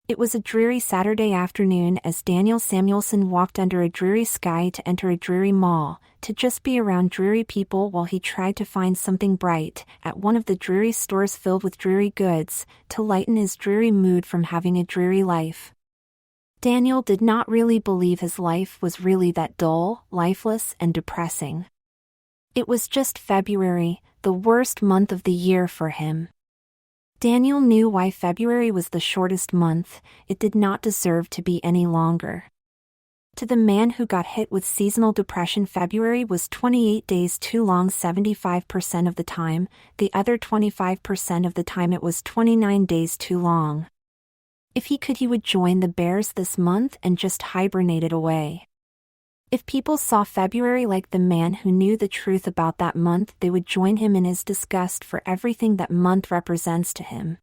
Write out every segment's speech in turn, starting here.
It was a dreary Saturday afternoon as Daniel Samuelson walked under a dreary sky to enter a dreary mall, to just be around dreary people while he tried to find something bright at one of the dreary stores filled with dreary goods, to lighten his dreary mood from having a dreary life. Daniel did not really believe his life was really that dull, lifeless, and depressing. It was just February, the worst month of the year for him. Daniel knew why February was the shortest month. It did not deserve to be any longer. To the man who got hit with seasonal depression, February was 28 days too long 75% of the time, the other 25% of the time it was 29 days too long. If he could, he would join the bears this month and just hibernate it away. If people saw February like the man who knew the truth about that month, they would join him in his disgust for everything that month represents to him.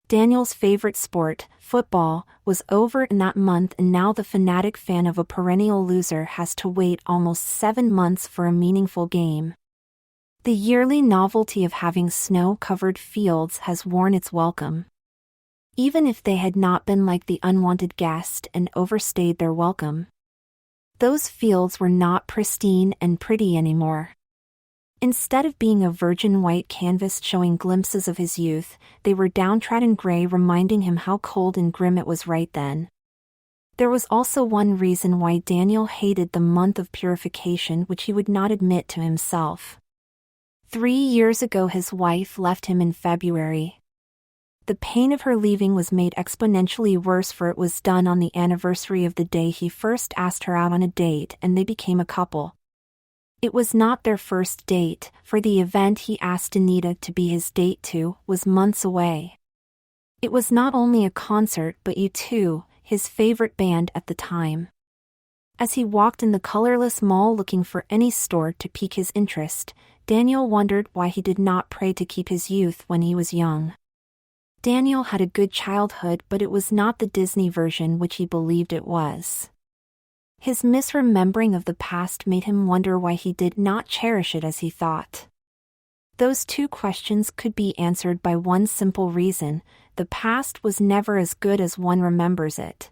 Daniel's favorite sport, football, was over in that month, and now the fanatic fan of a perennial loser has to wait almost 7 months for a meaningful game. The yearly novelty of having snow-covered fields has worn its welcome. Even if they had not been like the unwanted guest and overstayed their welcome, those fields were not pristine and pretty anymore. Instead of being a virgin white canvas showing glimpses of his youth, they were downtrodden gray, reminding him how cold and grim it was right then. There was also one reason why Daniel hated the month of purification, which he would not admit to himself. 3 years ago his wife left him in February. The pain of her leaving was made exponentially worse, for it was done on the anniversary of the day he first asked her out on a date and they became a couple. It was not their first date, for the event he asked Anita to be his date to was months away. It was not only a concert but U2, his favorite band at the time. As he walked in the colorless mall looking for any store to pique his interest, Daniel wondered why he did not pray to keep his youth when he was young. Daniel had a good childhood, but it was not the Disney version which he believed it was. His misremembering of the past made him wonder why he did not cherish it as he thought. Those two questions could be answered by one simple reason: the past was never as good as one remembers it.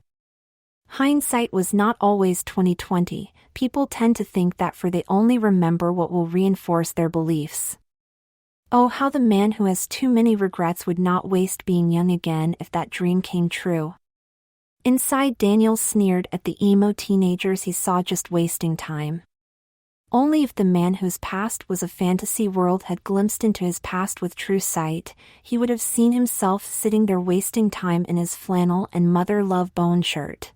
Hindsight was not always 20/20. People tend to think that for they only remember what will reinforce their beliefs. Oh, how the man who has too many regrets would not waste being young again if that dream came true. Inside, Daniel sneered at the emo teenagers he saw just wasting time. Only if the man whose past was a fantasy world had glimpsed into his past with true sight, he would have seen himself sitting there wasting time in his flannel and mother love bone shirt.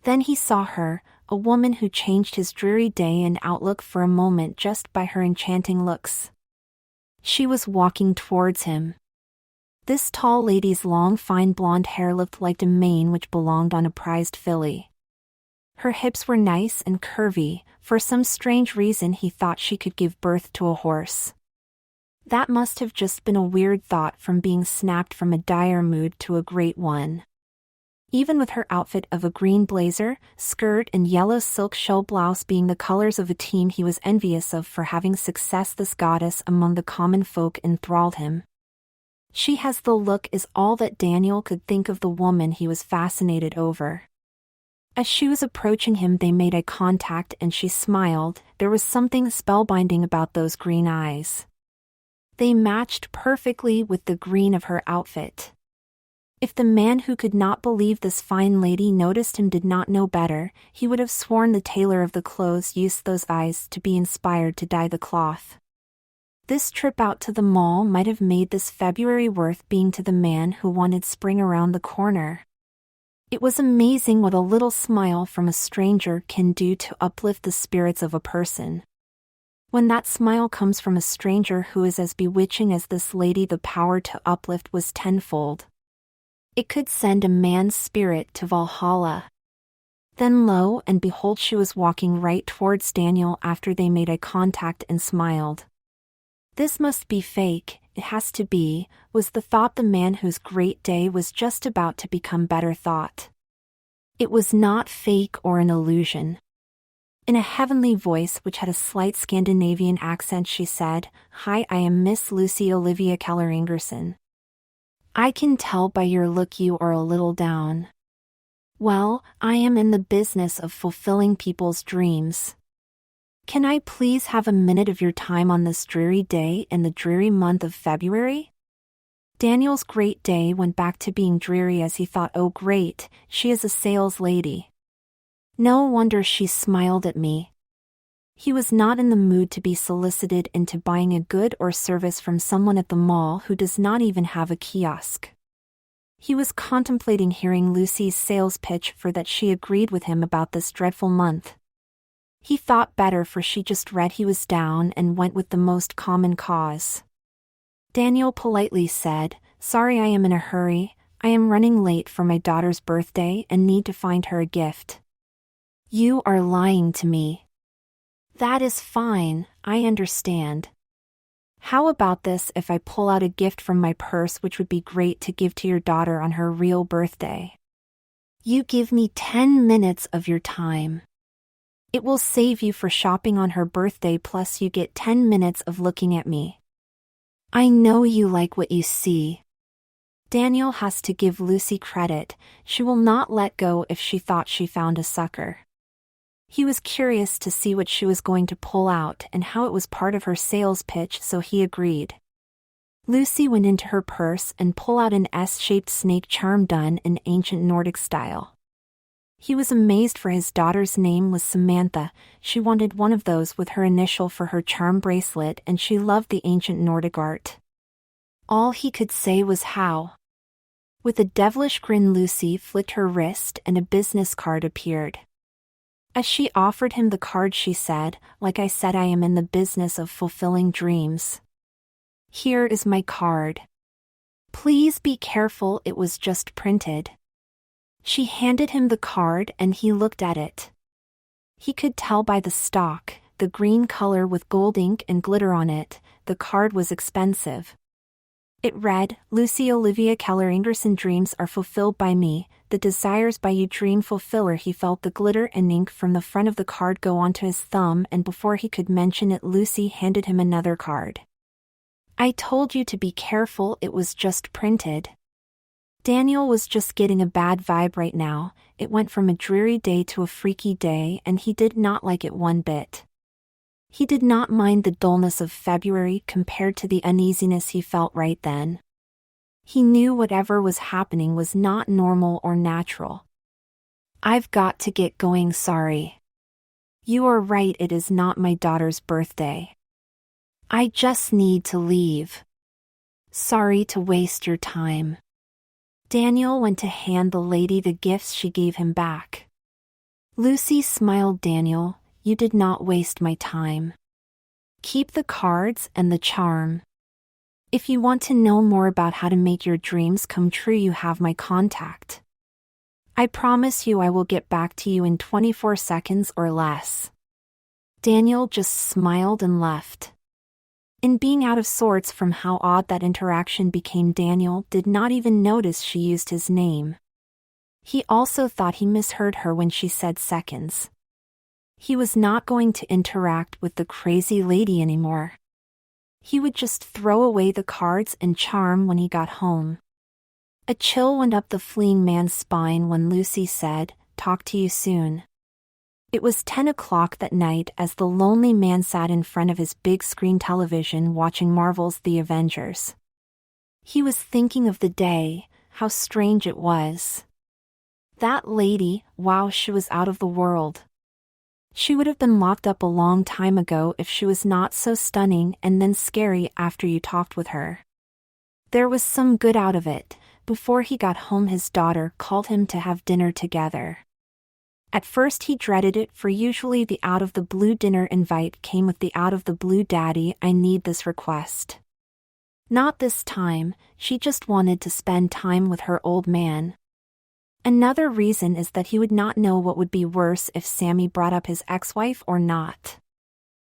Then he saw her, a woman who changed his dreary day and outlook for a moment just by her enchanting looks. She was walking towards him. This tall lady's long fine blonde hair looked like a mane which belonged on a prized filly. Her hips were nice and curvy. For some strange reason he thought she could give birth to a horse. That must have just been a weird thought from being snapped from a dire mood to a great one. Even with her outfit of a green blazer, skirt and yellow silk show blouse being the colors of a team he was envious of for having success, this goddess among the common folk enthralled him. She has the look is all that Daniel could think of the woman he was fascinated over. As she was approaching him, they made eye contact and she smiled. There was something spellbinding about those green eyes. They matched perfectly with the green of her outfit. If the man who could not believe this fine lady noticed him did not know better, he would have sworn the tailor of the clothes used those eyes to be inspired to dye the cloth. This trip out to the mall might have made this February worth being to the man who wanted spring around the corner. It was amazing what a little smile from a stranger can do to uplift the spirits of a person. When that smile comes from a stranger who is as bewitching as this lady, the power to uplift was tenfold. It could send a man's spirit to Valhalla. Then lo and behold, she was walking right towards Daniel after they made eye contact and smiled. This must be fake, it has to be, was the thought the man whose great day was just about to become better thought. It was not fake or an illusion. In a heavenly voice which had a slight Scandinavian accent she said, "Hi, I am Miss Lucy Olivia Keller Ingerson. I can tell by your look you are a little down. Well, I am in the business of fulfilling people's dreams. Can I please have a minute of your time on this dreary day in the dreary month of February? Daniel's great day went back to being dreary as he thought, oh great, she is a sales lady. No wonder she smiled at me. He was not in the mood to be solicited into buying a good or service from someone at the mall who does not even have a kiosk. He was contemplating hearing Lucy's sales pitch for that she agreed with him about this dreadful month. He thought better, for she just read he was down and went with the most common cause. Daniel politely said, "Sorry, I am in a hurry. I am running late for my daughter's birthday and need to find her a gift." "You are lying to me." "That is fine, I understand. How about this if I pull out a gift from my purse which would be great to give to your daughter on her real birthday? You give me 10 minutes of your time. It will save you for shopping on her birthday, plus you get 10 minutes of looking at me. I know you like what you see." Daniel has to give Lucy credit. She will not let go if she thought she found a sucker. He was curious to see what she was going to pull out and how it was part of her sales pitch, so he agreed. Lucy went into her purse and pulled out an S-shaped snake charm done in ancient Nordic style. He was amazed, for his daughter's name was Samantha. She wanted one of those with her initial for her charm bracelet, and she loved the ancient Nordic art. All he could say was how. With a devilish grin, Lucy flicked her wrist and a business card appeared. As she offered him the card, she said, "Like I said, I am in the business of fulfilling dreams. Here is my card. Please be careful, it was just printed." She handed him the card and he looked at it. He could tell by the stock, the green color with gold ink and glitter on it, the card was expensive. It read, "Lucy Olivia Keller Ingerson, dreams are fulfilled by me, the desires by you dream fulfiller." He felt the glitter and ink from the front of the card go onto his thumb, and before he could mention it, Lucy handed him another card. "I told you to be careful, it was just printed." Daniel was just getting a bad vibe right now. It went from a dreary day to a freaky day, and he did not like it one bit. He did not mind the dullness of February compared to the uneasiness he felt right then. He knew whatever was happening was not normal or natural. "I've got to get going, sorry." "You are right, it is not my daughter's birthday. I just need to leave. Sorry to waste your time." Daniel went to hand the lady the gifts. She gave him back. Lucy smiled. "Daniel, you did not waste my time. Keep the cards and the charm. If you want to know more about how to make your dreams come true, you have my contact. I promise you I will get back to you in 24 seconds or less." Daniel just smiled and left. In being out of sorts from how odd that interaction became, Daniel did not even notice she used his name. He also thought he misheard her when she said seconds. He was not going to interact with the crazy lady anymore. He would just throw away the cards and charm when he got home. A chill went up the fleeing man's spine when Lucy said, "Talk to you soon." It was 10 o'clock that night as the lonely man sat in front of his big screen television watching Marvel's The Avengers. He was thinking of the day, how strange it was. That lady, wow, she was out of the world. She would have been locked up a long time ago if she was not so stunning and then scary after you talked with her. There was some good out of it. Before he got home, his daughter called him to have dinner together. At first he dreaded it, for usually the out-of-the-blue dinner invite came with the out-of-the-blue "Daddy, I need this" request. Not this time, she just wanted to spend time with her old man. Another reason is that he would not know what would be worse, if Sammy brought up his ex-wife or not.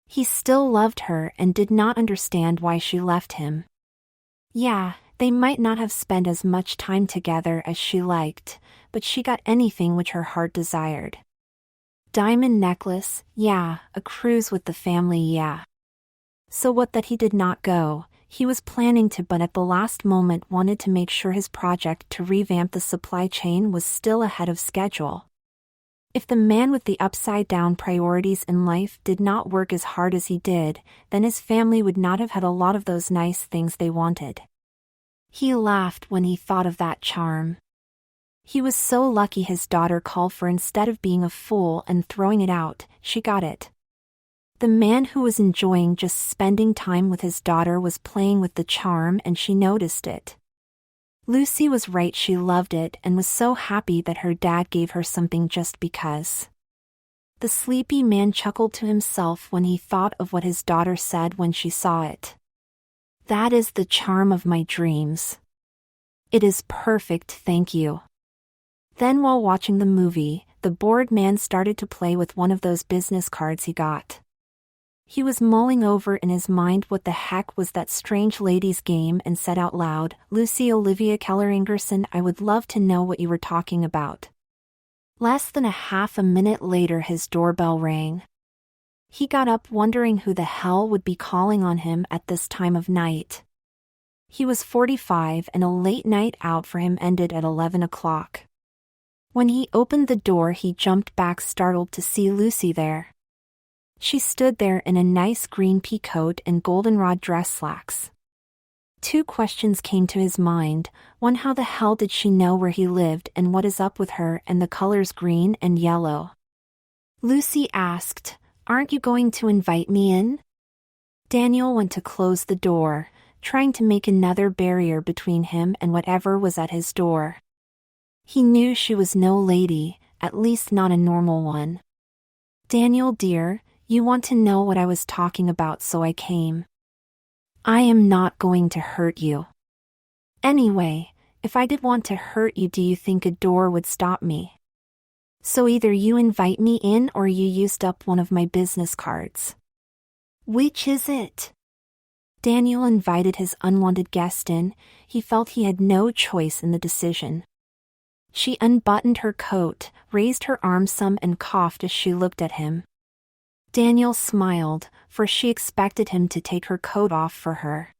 He still loved her and did not understand why she left him. Yeah, they might not have spent as much time together as she liked, but she got anything which her heart desired. Diamond necklace, yeah, a cruise with the family, yeah. So what that he did not go, He was planning to, but at the last moment wanted to make sure his project to revamp the supply chain was still ahead of schedule. If the man with the upside-down priorities in life did not work as hard as he did, then his family would not have had a lot of those nice things they wanted. He laughed when he thought of that charm. He was so lucky his daughter called for instead of being a fool and throwing it out, she got it. The man who was enjoying just spending time with his daughter was playing with the charm, and she noticed it. Lucy was right, she loved it and was so happy that her dad gave her something just because. The sleepy man chuckled to himself when he thought of what his daughter said when she saw it. "That is the charm of my dreams. It is perfect, thank you." Then while watching the movie, the bored man started to play with one of those business cards he got. He was mulling over in his mind what the heck was that strange lady's game and said out loud, "Lucy Olivia Keller Ingerson, I would love to know what you were talking about." Less than a half a minute later his doorbell rang. He got up wondering who the hell would be calling on him at this time of night. He was 45 and a late night out for him ended at 11 o'clock. When he opened the door he jumped back startled to see Lucy there. She stood there in a nice green pea coat and goldenrod dress slacks. Two questions came to his mind. One, how the hell did she know where he lived and what is up with her and the colors green and yellow? Lucy asked, "Aren't you going to invite me in?" Daniel went to close the door, trying to make another barrier between him and whatever was at his door. He knew she was no lady, at least not a normal one. "Daniel dear, you want to know what I was talking about, so I came. I am not going to hurt you. Anyway, if I did want to hurt you, do you think a door would stop me? So either you invite me in or you used up one of my business cards. Which is it?" Daniel invited his unwanted guest in. He felt he had no choice in the decision. She unbuttoned her coat, raised her arms some and coughed as she looked at him. Daniel smiled, for she expected him to take her coat off for her.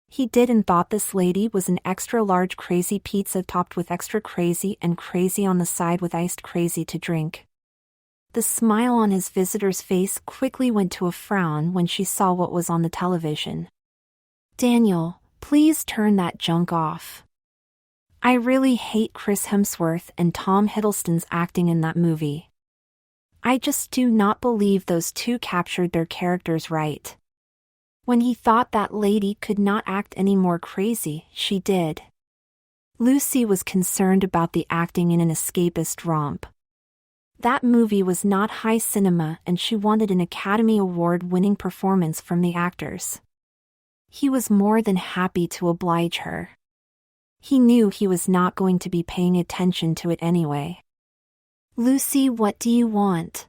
He did and thought this lady was an extra large crazy pizza topped with extra crazy and crazy on the side with iced crazy to drink. The smile on his visitor's face quickly went to a frown when she saw what was on the television. "Daniel, please turn that junk off. I really hate Chris Hemsworth and Tom Hiddleston's acting in that movie. I just do not believe those two captured their characters right." When he thought that lady could not act any more crazy, she did. Lucy was concerned about the acting in an escapist romp. That movie was not high cinema and she wanted an Academy Award-winning performance from the actors. He was more than happy to oblige her. He knew he was not going to be paying attention to it anyway. "Lucy, what do you want?"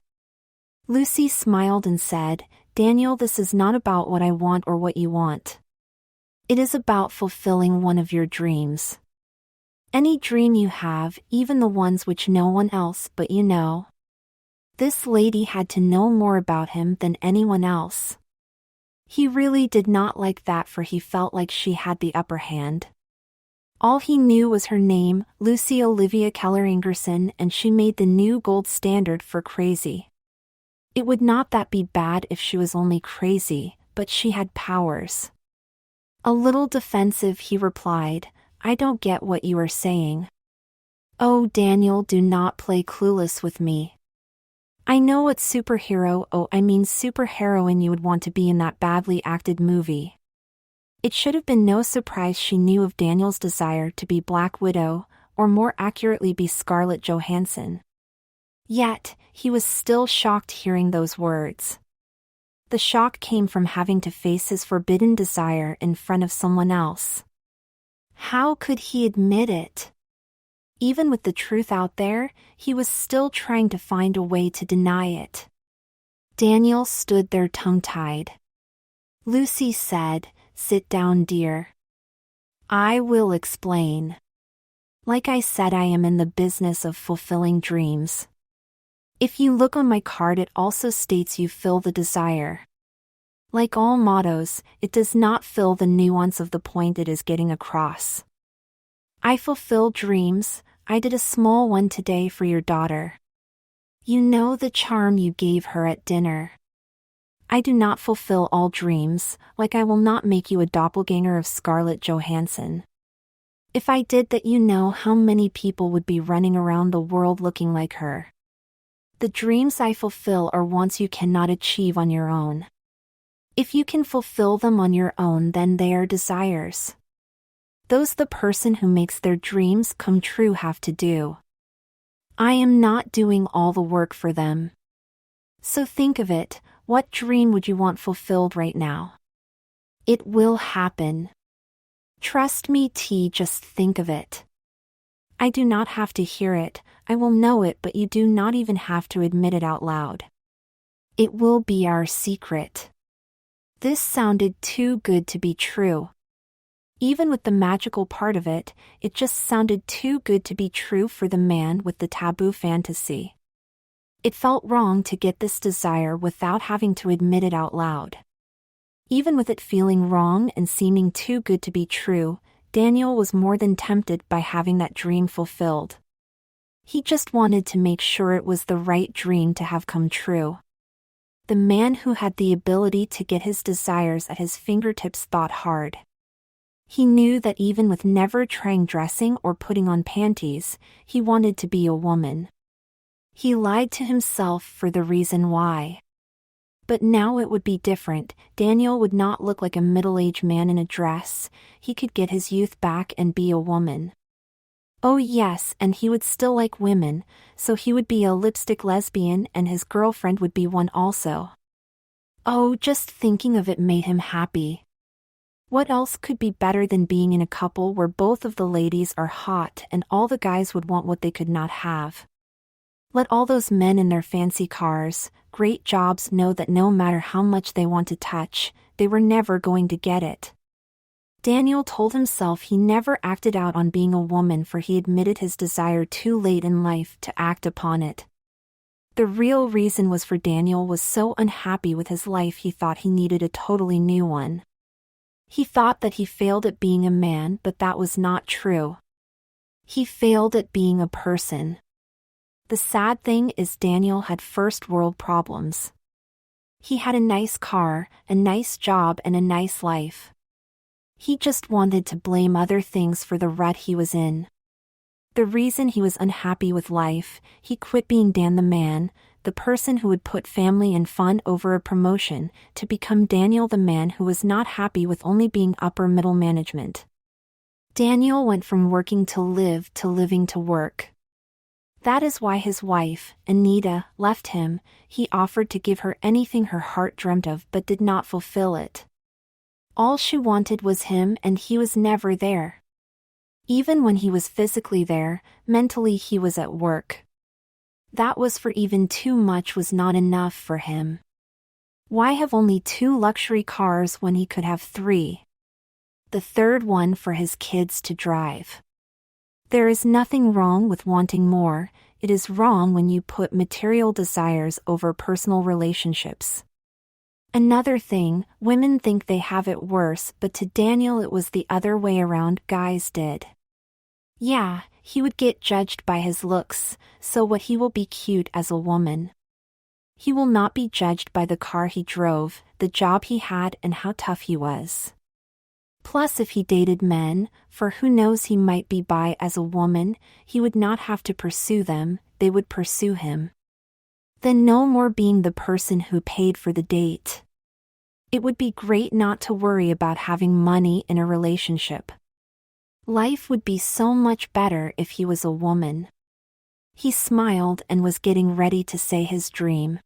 Lucy smiled and said, "Daniel, this is not about what I want or what you want. It is about fulfilling one of your dreams. Any dream you have, even the ones which no one else but you know." This lady had to know more about him than anyone else. He really did not like that, for he felt like she had the upper hand. All he knew was her name, Lucy Olivia Keller Ingerson, and she made the new gold standard for crazy. It would not that be bad if she was only crazy, but she had powers. A little defensive, he replied, "I don't get what you are saying." "Oh Daniel, do not play clueless with me. I know what superheroine you would want to be in that badly acted movie." It should have been no surprise she knew of Daniel's desire to be Black Widow, or more accurately be Scarlett Johansson. Yet, he was still shocked hearing those words. The shock came from having to face his forbidden desire in front of someone else. How could he admit it? Even with the truth out there, he was still trying to find a way to deny it. Daniel stood there tongue-tied. Lucy said, "Sit down, dear. I will explain. Like I said, I am in the business of fulfilling dreams. If you look on my card, it also states you fill the desire. Like all mottos, it does not fill the nuance of the point it is getting across. I fulfill dreams. I did a small one today for your daughter. You know the charm you gave her at dinner. I do not fulfill all dreams, like I will not make you a doppelganger of Scarlett Johansson. If I did that, you know how many people would be running around the world looking like her. The dreams I fulfill are wants you cannot achieve on your own. If you can fulfill them on your own, then they are desires. Those the person who makes their dreams come true have to do. I am not doing all the work for them. So think of it, what dream would you want fulfilled right now? It will happen. Trust me, just think of it. I do not have to hear it, I will know it, but you do not even have to admit it out loud. It will be our secret. This sounded too good to be true. Even with the magical part of it, it just sounded too good to be true for the man with the taboo fantasy. It felt wrong to get this desire without having to admit it out loud. Even with it feeling wrong and seeming too good to be true, Daniel was more than tempted by having that dream fulfilled. He just wanted to make sure it was the right dream to have come true. The man who had the ability to get his desires at his fingertips thought hard. He knew that even with never trying dressing or putting on panties, he wanted to be a woman. He lied to himself for the reason why. But now it would be different. Daniel would not look like a middle-aged man in a dress. He could get his youth back and be a woman. Oh yes, and he would still like women, so he would be a lipstick lesbian and his girlfriend would be one also. Oh, just thinking of it made him happy. What else could be better than being in a couple where both of the ladies are hot and all the guys would want what they could not have? Let all those men in their fancy cars, great jobs know that no matter how much they want to touch, they were never going to get it. Daniel told himself he never acted out on being a woman, for he admitted his desire too late in life to act upon it. The real reason was for Daniel was so unhappy with his life he thought he needed a totally new one. He thought that he failed at being a man, but that was not true. He failed at being a person. The sad thing is Daniel had first world problems. He had a nice car, a nice job and a nice life. He just wanted to blame other things for the rut he was in. The reason he was unhappy with life, he quit being Dan the man, the person who would put family and fun over a promotion, to become Daniel the man who was not happy with only being upper middle management. Daniel went from working to live to living to work. That is why his wife, Anita, left him. He offered to give her anything her heart dreamt of but did not fulfill it. All she wanted was him, and he was never there. Even when he was physically there, mentally he was at work. That was for even too much was not enough for him. Why have only 2 luxury cars when he could have 3? The third one for his kids to drive. There is nothing wrong with wanting more, it is wrong when you put material desires over personal relationships. Another thing, women think they have it worse, but to Daniel it was the other way around, guys did. Yeah, he would get judged by his looks, so what, he will be cute as a woman. He will not be judged by the car he drove, the job he had and how tough he was. Plus, if he dated men, for who knows, he might be bi as a woman, he would not have to pursue them, they would pursue him. Then no more being the person who paid for the date. It would be great not to worry about having money in a relationship. Life would be so much better if he was a woman. He smiled and was getting ready to say his dream.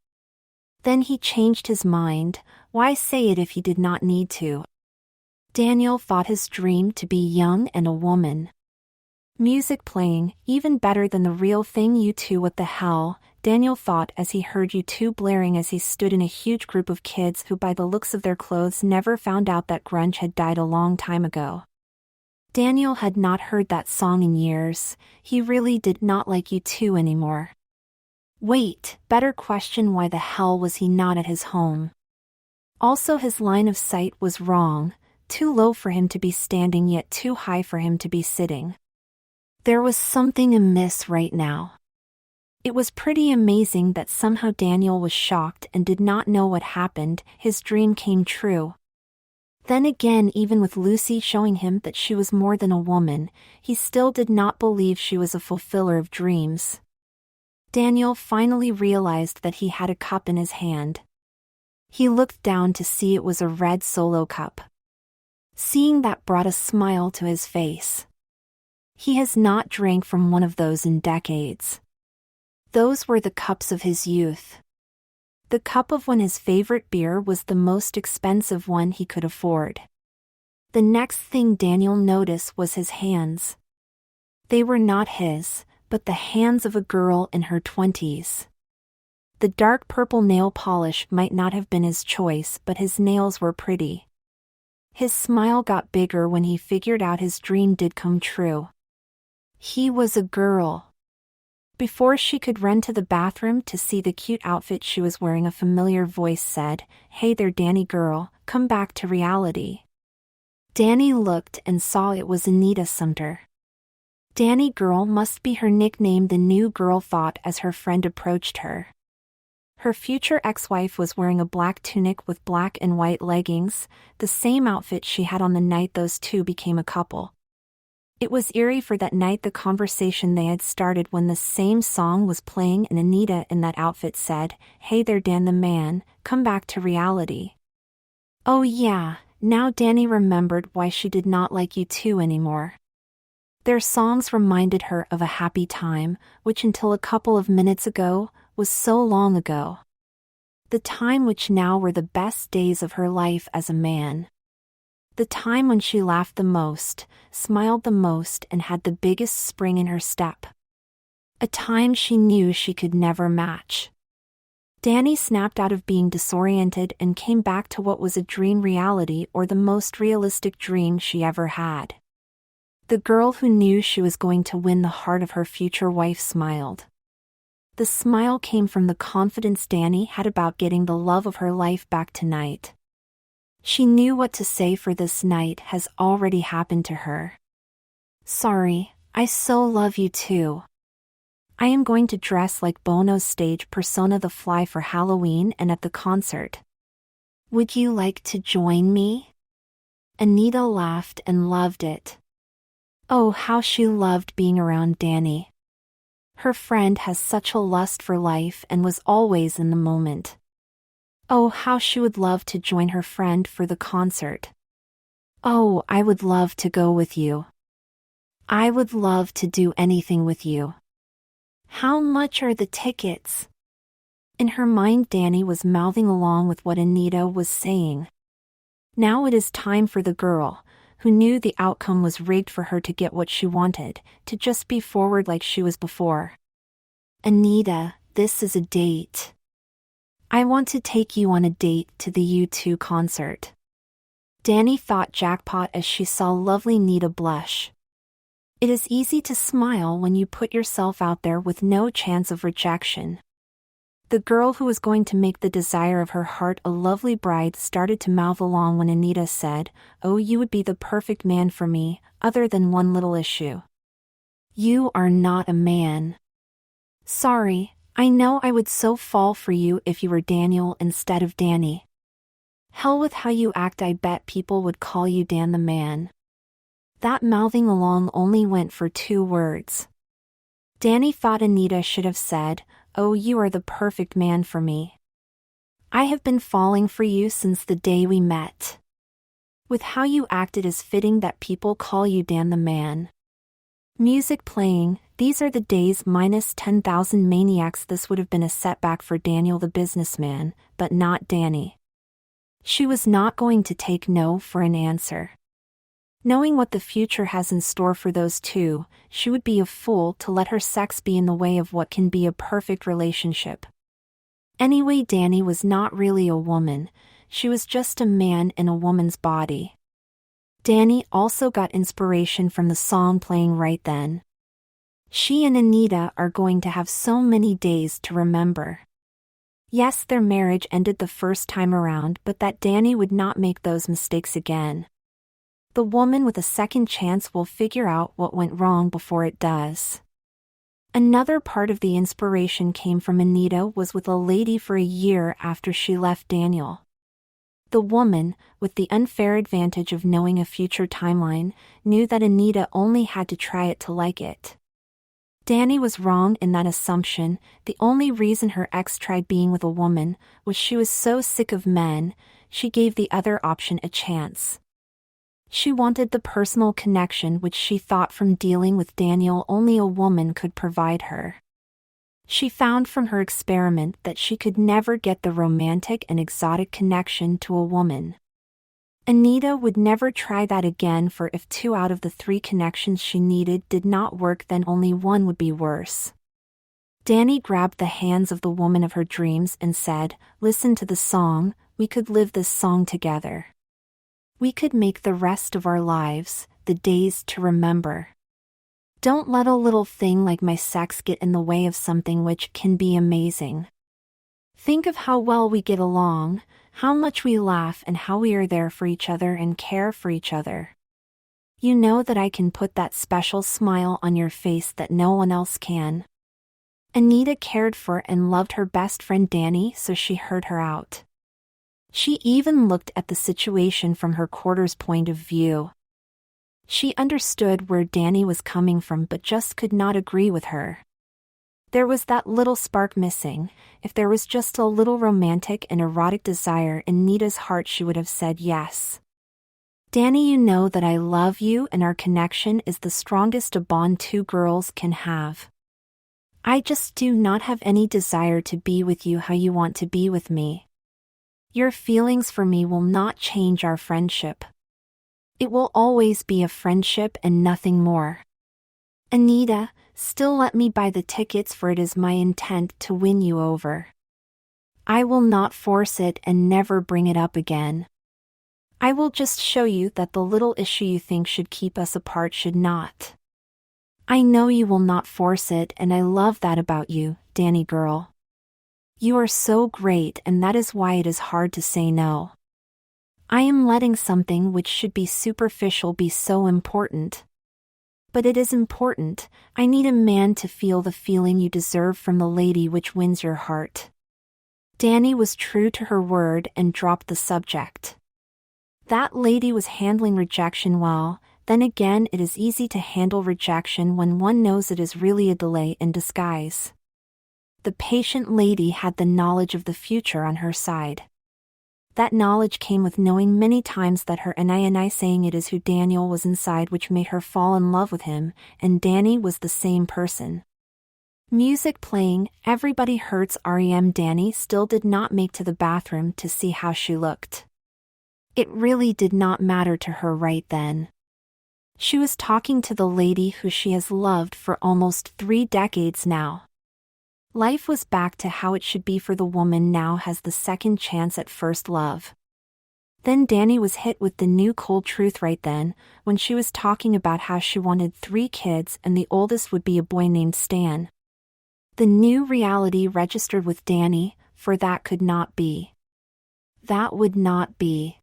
Then he changed his mind. Why say it if he did not need to? Daniel thought his dream to be young and a woman. Music playing, even better than the real thing. U2, what the hell, Daniel thought as he heard U2 blaring as he stood in a huge group of kids who by the looks of their clothes never found out that grunge had died a long time ago. Daniel had not heard that song in years, he really did not like U2 anymore. Wait, better question, why the hell was he not at his home? Also, his line of sight was wrong, too low for him to be standing yet too high for him to be sitting. There was something amiss right now. It was pretty amazing that somehow Daniel was shocked and did not know what happened. His dream came true. Then again, even with Lucy showing him that she was more than a woman, he still did not believe she was a fulfiller of dreams. Daniel finally realized that he had a cup in his hand. He looked down to see it was a red Solo cup. Seeing that brought a smile to his face. He has not drank from one of those in decades. Those were the cups of his youth. The cup of when his favorite beer was the most expensive one he could afford. The next thing Daniel noticed was his hands. They were not his, but the hands of a girl in her 20s. The dark purple nail polish might not have been his choice, but his nails were pretty. His smile got bigger when he figured out his dream did come true. He was a girl. Before she could run to the bathroom to see the cute outfit she was wearing, a familiar voice said, "Hey there, Danny girl, come back to reality." Danny looked and saw it was Anita Sumter. Danny girl must be her nickname, the new girl thought as her friend approached her. Her future ex-wife was wearing a black tunic with black and white leggings, the same outfit she had on the night those two became a couple. It was eerie, for that night the conversation they had started when the same song was playing and Anita in that outfit said, "Hey there, Dan the man, come back to reality." Oh yeah, now Danny remembered why she did not like U2 anymore. Their songs reminded her of a happy time, which until a couple of minutes ago, was so long ago. The time which now were the best days of her life as a man. The time when she laughed the most, smiled the most, and had the biggest spring in her step. A time she knew she could never match. Danny snapped out of being disoriented and came back to what was a dream reality, or the most realistic dream she ever had. The girl who knew she was going to win the heart of her future wife smiled. The smile came from the confidence Danny had about getting the love of her life back tonight. She knew what to say, for this night has already happened to her. "Sorry, I so love you too. I am going to dress like Bono's stage persona The Fly for Halloween and at the concert. Would you like to join me?" Anita laughed and loved it. Oh, how she loved being around Danny. Her friend has such a lust for life and was always in the moment. Oh, how she would love to join her friend for the concert. Oh, I would love to go with you. I would love to do anything with you. How much are the tickets? In her mind, Danny was mouthing along with what Anita was saying. Now it is time for the girl, who knew the outcome was rigged for her to get what she wanted, to just be forward like she was before. "Anita, this is a date. I want to take you on a date to the U2 concert." Danny thought jackpot as she saw lovely Anita blush. It is easy to smile when you put yourself out there with no chance of rejection. The girl who was going to make the desire of her heart a lovely bride started to mouth along when Anita said, "Oh, you would be the perfect man for me, other than one little issue. You are not a man. Sorry, I know I would so fall for you if you were Daniel instead of Danny. Hell with how you act, I bet people would call you Dan the man." That mouthing along only went for 2 words. Danny thought Anita should have said, "Oh, you are the perfect man for me. I have been falling for you since the day we met. With how you act, it is fitting that people call you Dan the man." Music playing, these are the days minus 10,000 maniacs. This would have been a setback for Daniel the businessman, but not Danny. She was not going to take no for an answer. Knowing what the future has in store for those two, she would be a fool to let her sex be in the way of what can be a perfect relationship. Anyway, Danny was not really a woman, she was just a man in a woman's body. Danny also got inspiration from the song playing right then. She and Anita are going to have so many days to remember. Yes, their marriage ended the first time around, but that Danny would not make those mistakes again. The woman with a second chance will figure out what went wrong before it does. Another part of the inspiration came from Anita was with a lady for a year after she left Daniel. The woman, with the unfair advantage of knowing a future timeline, knew that Anita only had to try it to like it. Danny was wrong in that assumption. The only reason her ex tried being with a woman was she was so sick of men. She gave the other option a chance. She wanted the personal connection which she thought from dealing with Daniel only a woman could provide her. She found from her experiment that she could never get the romantic and exotic connection to a woman. Anita would never try that again, for if 2 out of the 3 connections she needed did not work, then only one would be worse. Danny grabbed the hands of the woman of her dreams and said, "Listen to the song, we could live this song together. We could make the rest of our lives, the days to remember. Don't let a little thing like my sex get in the way of something which can be amazing. Think of how well we get along, how much we laugh, and how we are there for each other and care for each other. You know that I can put that special smile on your face that no one else can." Anita cared for and loved her best friend Danny, so she heard her out. She even looked at the situation from her quarter's point of view. She understood where Danny was coming from but just could not agree with her. There was that little spark missing. If there was just a little romantic and erotic desire in Nita's heart, she would have said yes. "Danny, you know that I love you and our connection is the strongest a bond 2 girls can have. I just do not have any desire to be with you how you want to be with me. Your feelings for me will not change our friendship. It will always be a friendship and nothing more. Anita, still let me buy the tickets, for it is my intent to win you over. I will not force it and never bring it up again. I will just show you that the little issue you think should keep us apart should not. I know you will not force it, and I love that about you, Danny girl. You are so great, and that is why it is hard to say no. I am letting something which should be superficial be so important. But it is important. I need a man to feel the feeling you deserve from the lady which wins your heart." Danny was true to her word and dropped the subject. That lady was handling rejection well. Then again, it is easy to handle rejection when one knows it is really a delay in disguise. The patient lady had the knowledge of the future on her side. That knowledge came with knowing many times that her and I saying it is who Daniel was inside, which made her fall in love with him, and Danny was the same person. Music playing, everybody hurts REM. Danny still did not make to the bathroom to see how she looked. It really did not matter to her right then. She was talking to the lady who she has loved for almost 3 decades now. Life was back to how it should be, for the woman now has the second chance at first love. Then Danny was hit with the new cold truth right then, when she was talking about how she wanted 3 kids and the oldest would be a boy named Stan. The new reality registered with Danny, for that could not be. That would not be.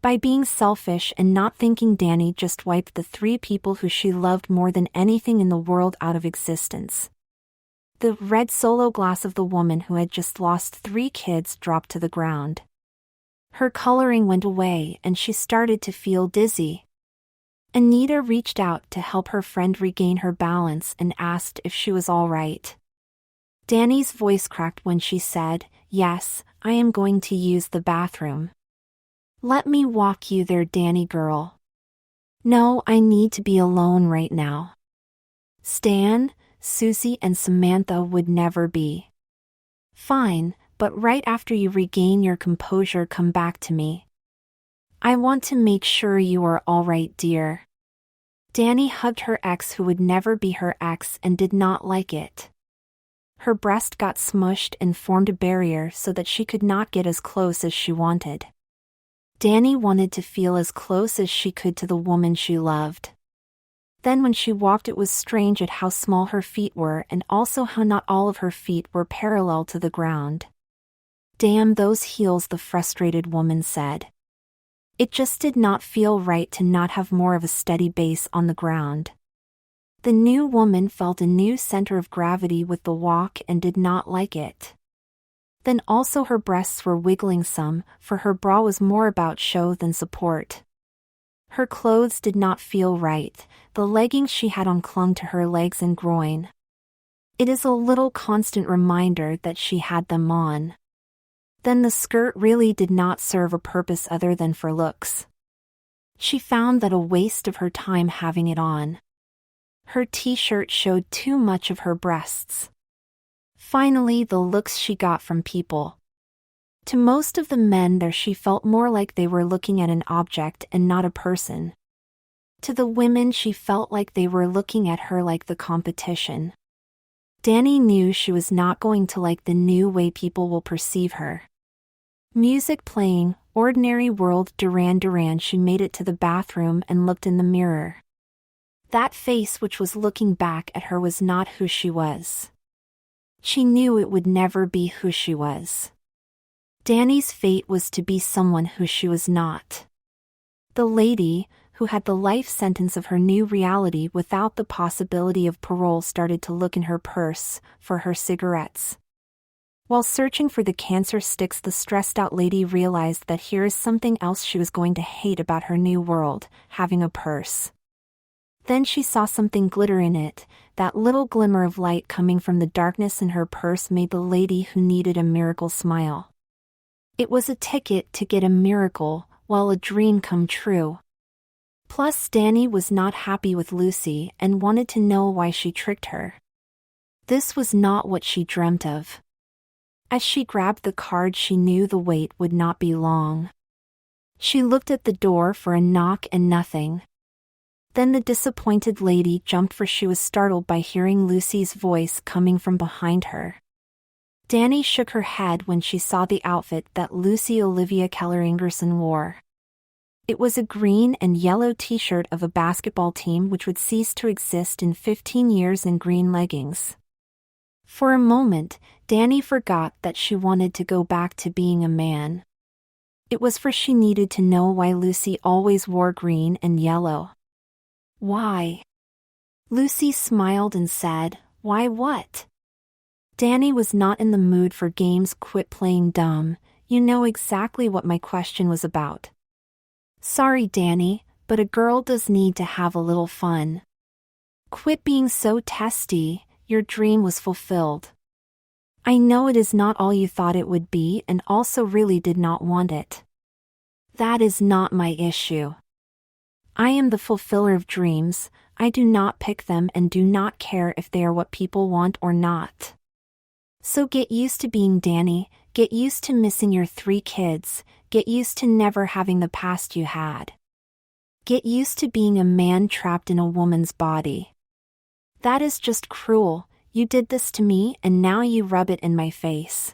By being selfish and not thinking, Danny just wiped the 3 people who she loved more than anything in the world out of existence. The red solo glass of the woman who had just lost 3 kids dropped to the ground. Her coloring went away and she started to feel dizzy. Anita reached out to help her friend regain her balance and asked if she was all right. Danny's voice cracked when she said, "Yes, I am going to use the bathroom." "Let me walk you there, Danny girl." "No, I need to be alone right now. Stan, Susie and Samantha would never be." "Fine, but right after you regain your composure, come back to me. I want to make sure you are all right, dear." Danny hugged her ex who would never be her ex and did not like it. Her breast got smushed and formed a barrier so that she could not get as close as she wanted. Danny wanted to feel as close as she could to the woman she loved. Then when she walked, it was strange at how small her feet were and also how not all of her feet were parallel to the ground. Damn those heels, the frustrated woman said. It just did not feel right to not have more of a steady base on the ground. The new woman felt a new center of gravity with the walk and did not like it. Then also her breasts were wiggling some, for her bra was more about show than support. Her clothes did not feel right, the leggings she had on clung to her legs and groin. It is a little constant reminder that she had them on. Then the skirt really did not serve a purpose other than for looks. She found that a waste of her time having it on. Her t-shirt showed too much of her breasts. Finally, the looks she got from people. To most of the men there she felt more like they were looking at an object and not a person. To the women she felt like they were looking at her like the competition. Danny knew she was not going to like the new way people will perceive her. Music playing, Ordinary World, Duran Duran. She made it to the bathroom and looked in the mirror. That face which was looking back at her was not who she was. She knew it would never be who she was. Danny's fate was to be someone who she was not. The lady, who had the life sentence of her new reality without the possibility of parole, started to look in her purse for her cigarettes. While searching for the cancer sticks, the stressed-out lady realized that here is something else she was going to hate about her new world, having a purse. Then she saw something glitter in it. That little glimmer of light coming from the darkness in her purse made the lady who needed a miracle smile. It was a ticket to get a miracle, while a dream come true. Plus Danny was not happy with Lucy and wanted to know why she tricked her. This was not what she dreamt of. As she grabbed the card, she knew the wait would not be long. She looked at the door for a knock and nothing. Then the disappointed lady jumped, for she was startled by hearing Lucy's voice coming from behind her. Danny shook her head when she saw the outfit that Lucy Olivia Keller Ingerson wore. It was a green and yellow t-shirt of a basketball team which would cease to exist in 15 years, and green leggings. For a moment, Danny forgot that she wanted to go back to being a man. It was for she needed to know why Lucy always wore green and yellow. Why? Lucy smiled and said, "Why what?" Danny was not in the mood for games. "Quit playing dumb, you know exactly what my question was about." "Sorry, Danny, but a girl does need to have a little fun." "Quit being so testy, your dream was fulfilled." "I know it is not all you thought it would be, and also really did not want it." "That is not my issue. I am the fulfiller of dreams. I do not pick them and do not care if they are what people want or not. So get used to being Danny, get used to missing your 3 kids, get used to never having the past you had. Get used to being a man trapped in a woman's body. That is just cruel. You did this to me and now you rub it in my face.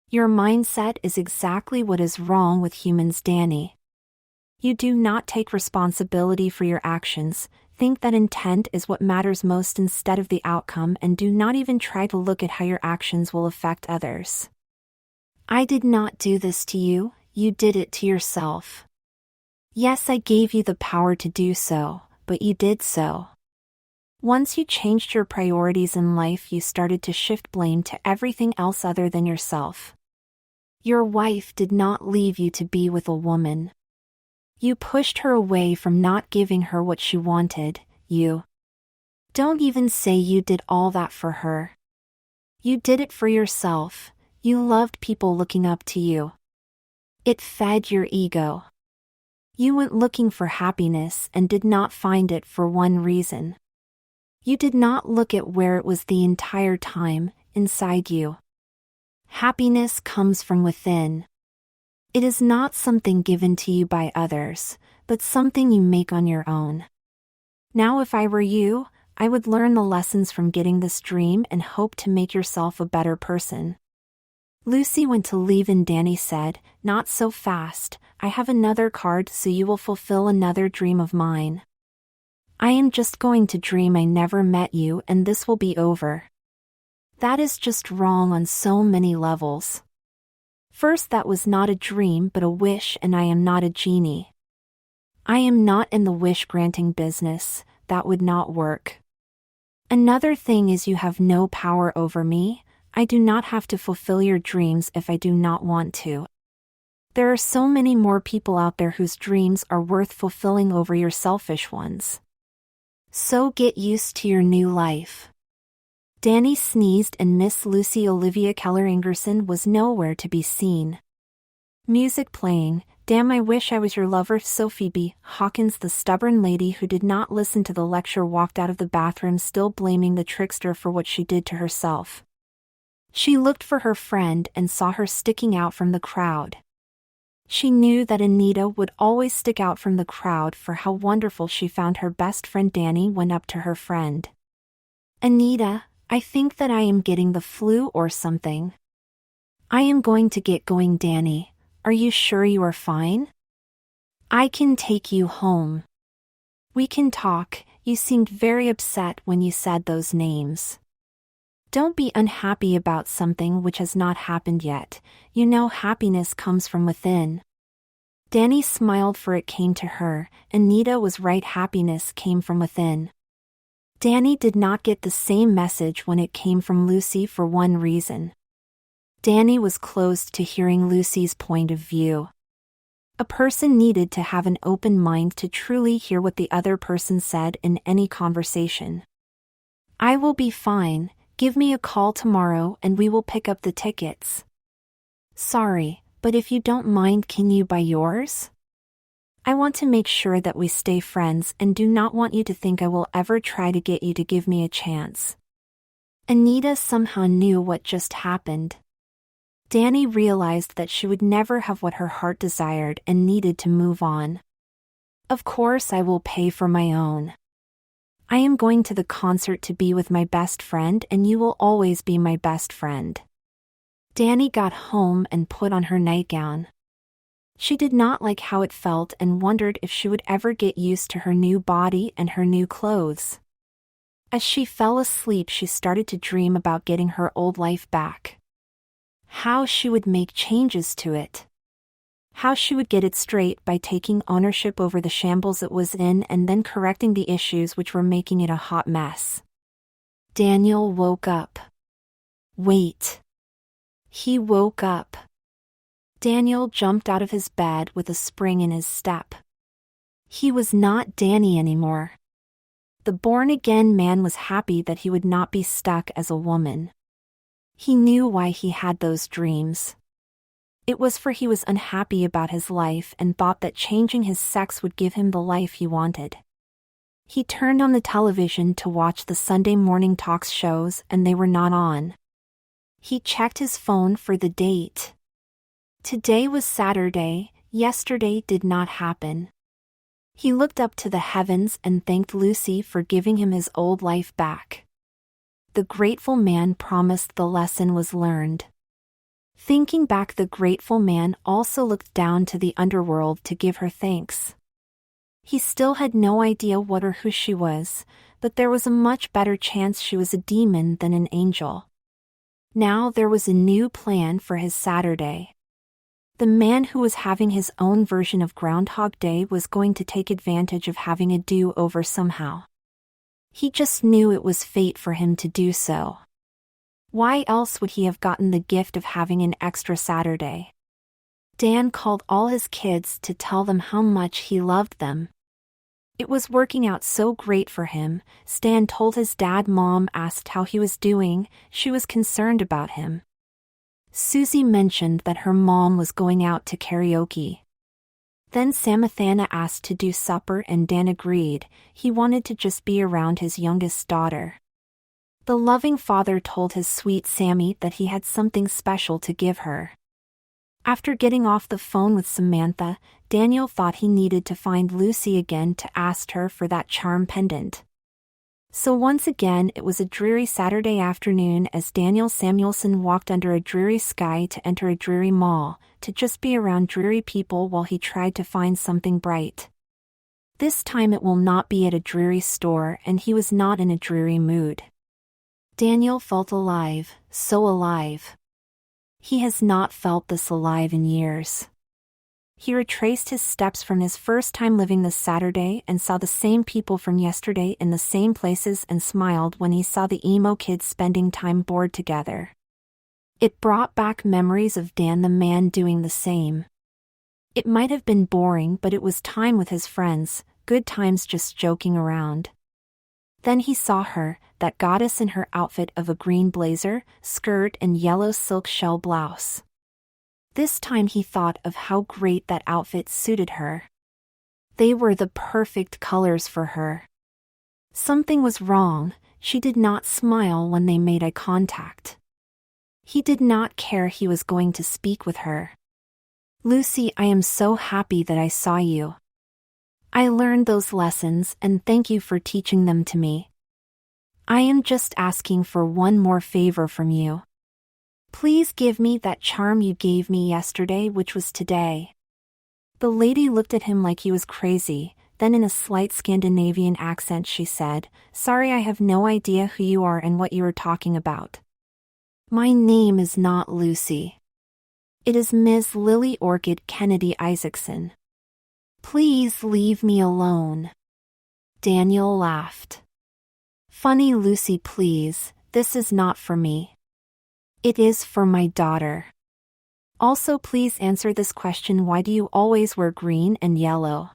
Your mindset is exactly what is wrong with humans, Danny. You do not take responsibility for your actions, think that intent is what matters most instead of the outcome, and do not even try to look at how your actions will affect others. I did not do this to you, you did it to yourself. Yes, I gave you the power to do so, but you did so. Once you changed your priorities in life, you started to shift blame to everything else other than yourself. Your wife did not leave you to be with a woman. You pushed her away from not giving her what she wanted. You don't even say you did all that for her. You did it for yourself. You loved people looking up to you. It fed your ego. You went looking for happiness and did not find it for one reason. You did not look at where it was the entire time, inside you. Happiness comes from within. It is not something given to you by others, but something you make on your own. Now if I were you, I would learn the lessons from getting this dream and hope to make yourself a better person. Lucy went to leave and Danny said, "Not so fast, I have another card so you will fulfill another dream of mine. I am just going to dream I never met you and this will be over." That is just wrong on so many levels. First, that was not a dream but a wish, and I am not a genie. I am not in the wish-granting business, that would not work. Another thing is you have no power over me. I do not have to fulfill your dreams if I do not want to. There are so many more people out there whose dreams are worth fulfilling over your selfish ones. So get used to your new life. Danny sneezed and Miss Lucy Olivia Keller-Ingerson was nowhere to be seen. Music playing. Damn, I wish I was your lover. Sophie B. Hawkins, the stubborn lady who did not listen to the lecture, walked out of the bathroom still blaming the trickster for what she did to herself. She looked for her friend and saw her sticking out from the crowd. She knew that Anita would always stick out from the crowd for how wonderful she found her best friend. Danny went up to her friend. Anita, I think that I am getting the flu or something. I am going to get going. Danny, are you sure you are fine? I can take you home. We can talk. You seemed very upset when you said those names. Don't be unhappy about something which has not happened yet. You know happiness comes from within. Danny smiled, for it came to her. Anita was right, happiness came from within. Danny did not get the same message when it came from Lucy for one reason. Danny was closed to hearing Lucy's point of view. A person needed to have an open mind to truly hear what the other person said in any conversation. I will be fine. Give me a call tomorrow and we will pick up the tickets. Sorry, but if you don't mind, can you buy yours? I want to make sure that we stay friends and do not want you to think I will ever try to get you to give me a chance. Anita somehow knew what just happened. Danny realized that she would never have what her heart desired and needed to move on. Of course I will pay for my own. I am going to the concert to be with my best friend and you will always be my best friend. Danny got home and put on her nightgown. She did not like how it felt and wondered if she would ever get used to her new body and her new clothes. As she fell asleep, she started to dream about getting her old life back. How she would make changes to it. How she would get it straight by taking ownership over the shambles it was in and then correcting the issues which were making it a hot mess. Daniel woke up. Wait. He woke up. Daniel jumped out of his bed with a spring in his step. He was not Danny anymore. The born-again man was happy that he would not be stuck as a woman. He knew why he had those dreams. It was for he was unhappy about his life and thought that changing his sex would give him the life he wanted. He turned on the television to watch the Sunday morning talk shows and they were not on. He checked his phone for the date. Today was Saturday, yesterday did not happen. He looked up to the heavens and thanked Lucy for giving him his old life back. The grateful man promised the lesson was learned. Thinking back, the grateful man also looked down to the underworld to give her thanks. He still had no idea what or who she was, but there was a much better chance she was a demon than an angel. Now there was a new plan for his Saturday. The man who was having his own version of Groundhog Day was going to take advantage of having a do-over somehow. He just knew it was fate for him to do so. Why else would he have gotten the gift of having an extra Saturday? Dan called all his kids to tell them how much he loved them. It was working out so great for him. Stan told his dad. Mom asked how he was doing. She was concerned about him. Susie mentioned that her mom was going out to karaoke. Then Samantha asked to do supper and Dan agreed. He wanted to just be around his youngest daughter. The loving father told his sweet Sammy that he had something special to give her. After getting off the phone with Samantha, Daniel thought he needed to find Lucy again to ask her for that charm pendant. So once again it was a dreary Saturday afternoon as Daniel Samuelson walked under a dreary sky to enter a dreary mall, to just be around dreary people while he tried to find something bright. This time it will not be at a dreary store and he was not in a dreary mood. Daniel felt alive, so alive. He has not felt this alive in years. He retraced his steps from his first time living this Saturday and saw the same people from yesterday in the same places and smiled when he saw the emo kids spending time bored together. It brought back memories of Dan the man doing the same. It might have been boring, but it was time with his friends, good times just joking around. Then he saw her, that goddess in her outfit of a green blazer, skirt and yellow silk shell blouse. This time he thought of how great that outfit suited her. They were the perfect colors for her. Something was wrong, she did not smile when they made eye contact. He did not care he was going to speak with her. "Lucy, I am so happy that I saw you. I learned those lessons and thank you for teaching them to me. I am just asking for one more favor from you. Please give me that charm you gave me yesterday, which was today." The lady looked at him like he was crazy, then in a slight Scandinavian accent she said, "Sorry, I have no idea who you are and what you are talking about. My name is not Lucy. It is Ms. Lily Orchid Kennedy Isaacson. Please leave me alone." Daniel laughed. "Funny, Lucy, please, this is not for me. It is for my daughter. Also, please answer this question: why do you always wear green and yellow?"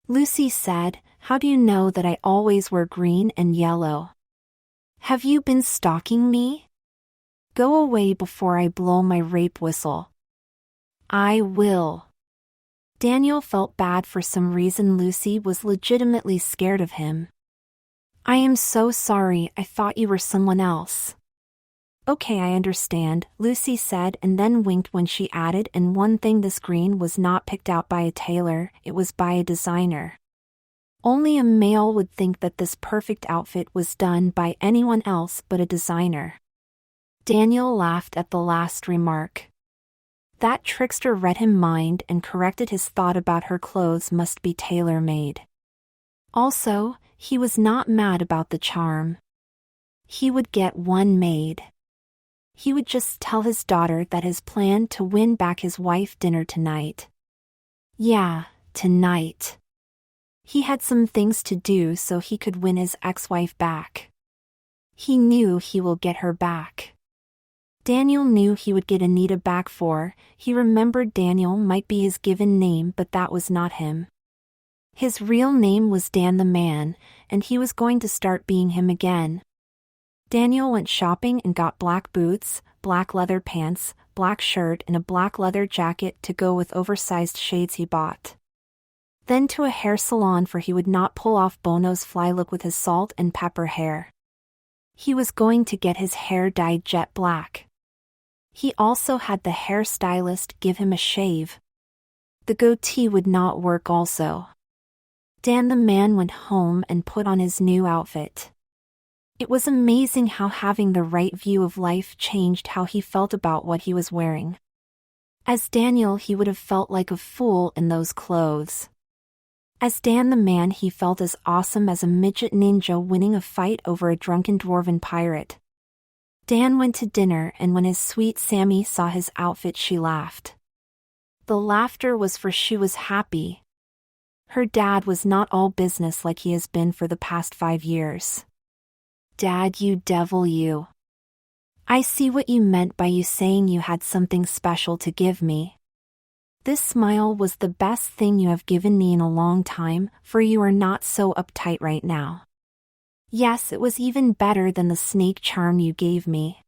Lucy said, "How do you know that I always wear green and yellow? Have you been stalking me? Go away before I blow my rape whistle." "I will." Daniel felt bad. For some reason Lucy was legitimately scared of him. "I am so sorry, I thought you were someone else." "Okay, I understand," Lucy said and then winked when she added, "And one thing, this green was not picked out by a tailor, it was by a designer. Only a male would think that this perfect outfit was done by anyone else but a designer." Daniel laughed at the last remark. That trickster read him mind and corrected his thought about her clothes must be tailor-made. Also, he was not mad about the charm. He would get one made. He would just tell his daughter that his plan to win back his wife dinner tonight. Yeah, tonight. He had some things to do so he could win his ex-wife back. He knew he will get her back. Daniel knew he would get Anita back he remembered Daniel might be his given name, but that was not him. His real name was Dan the man, and he was going to start being him again. Daniel went shopping and got black boots, black leather pants, black shirt and a black leather jacket to go with oversized shades he bought. Then to a hair salon, for he would not pull off Bono's fly look with his salt and pepper hair. He was going to get his hair dyed jet black. He also had the hairstylist give him a shave. The goatee would not work also. Dan the man went home and put on his new outfit. It was amazing how having the right view of life changed how he felt about what he was wearing. As Daniel, he would have felt like a fool in those clothes. As Dan the man, he felt as awesome as a midget ninja winning a fight over a drunken dwarven pirate. Dan went to dinner, and when his sweet Sammy saw his outfit, she laughed. The laughter was for she was happy. Her dad was not all business like he has been for the past 5 years. "Dad, you devil, you. I see what you meant by you saying you had something special to give me. This smile was the best thing you have given me in a long time, for you are not so uptight right now. Yes, it was even better than the snake charm you gave me.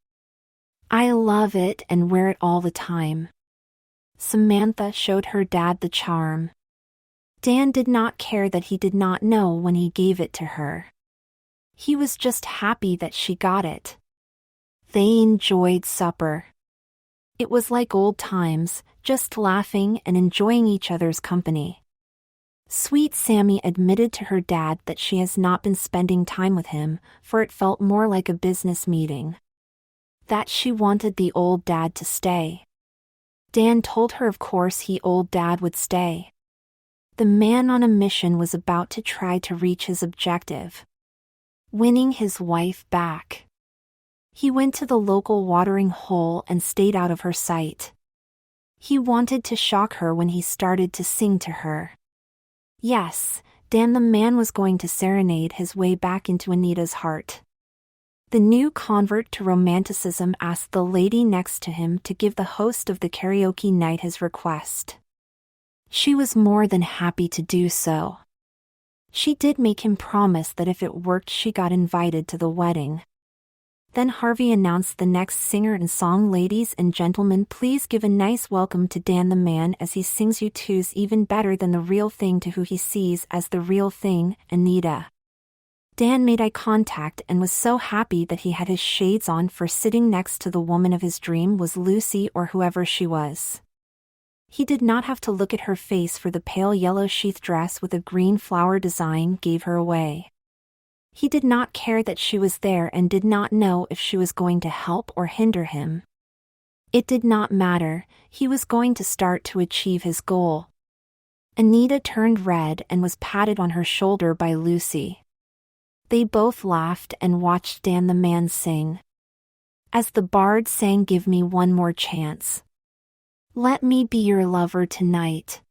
I love it and wear it all the time." Samantha showed her dad the charm. Dan did not care that he did not know when he gave it to her. He was just happy that she got it. They enjoyed supper. It was like old times, just laughing and enjoying each other's company. Sweet Sammy admitted to her dad that she has not been spending time with him, for it felt more like a business meeting. That she wanted the old dad to stay. Dan told her of course old dad would stay. The man on a mission was about to try to reach his objective. Winning his wife back. He went to the local watering hole and stayed out of her sight. He wanted to shock her when he started to sing to her. Yes, Dan the man was going to serenade his way back into Anita's heart. The new convert to romanticism asked the lady next to him to give the host of the karaoke night his request. She was more than happy to do so. She did make him promise that if it worked she got invited to the wedding. Then Harvey announced the next singer and song. Ladies and gentlemen, please give a nice welcome to Dan the man as he sings "You Two's even better than the real thing" to who he sees as the real thing, Anita. Dan made eye contact and was so happy that he had his shades on, for sitting next to the woman of his dream was Lucy, or whoever she was. He did not have to look at her face, for the pale yellow sheath dress with a green flower design gave her away. He did not care that she was there and did not know if she was going to help or hinder him. It did not matter, he was going to start to achieve his goal. Anita turned red and was patted on her shoulder by Lucy. They both laughed and watched Dan the man sing. As the bard sang, "Give me one more chance. Let me be your lover tonight."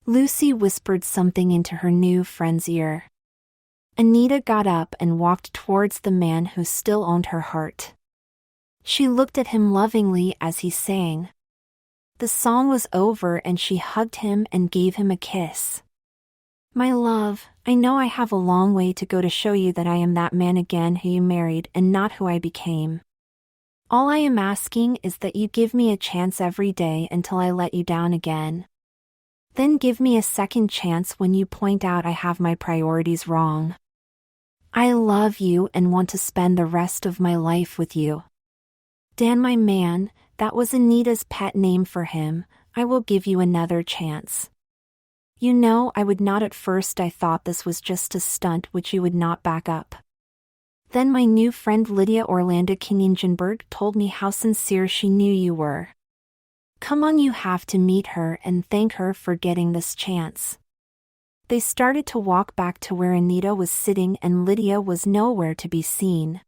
Lucy whispered something into her new friend's ear. Anita got up and walked towards the man who still owned her heart. She looked at him lovingly as he sang. The song was over and she hugged him and gave him a kiss. "My love, I know I have a long way to go to show you that I am that man again who you married and not who I became. All I am asking is that you give me a chance every day until I let you down again. Then give me a second chance when you point out I have my priorities wrong. I love you and want to spend the rest of my life with you. Dan my man," that was Anita's pet name for him, "I will give you another chance. You know, I would not at first. I thought this was just a stunt which you would not back up. Then my new friend Lydia Orlando Kingingenberg told me how sincere she knew you were. Come on, you have to meet her and thank her for getting this chance." They started to walk back to where Anita was sitting and Lydia was nowhere to be seen.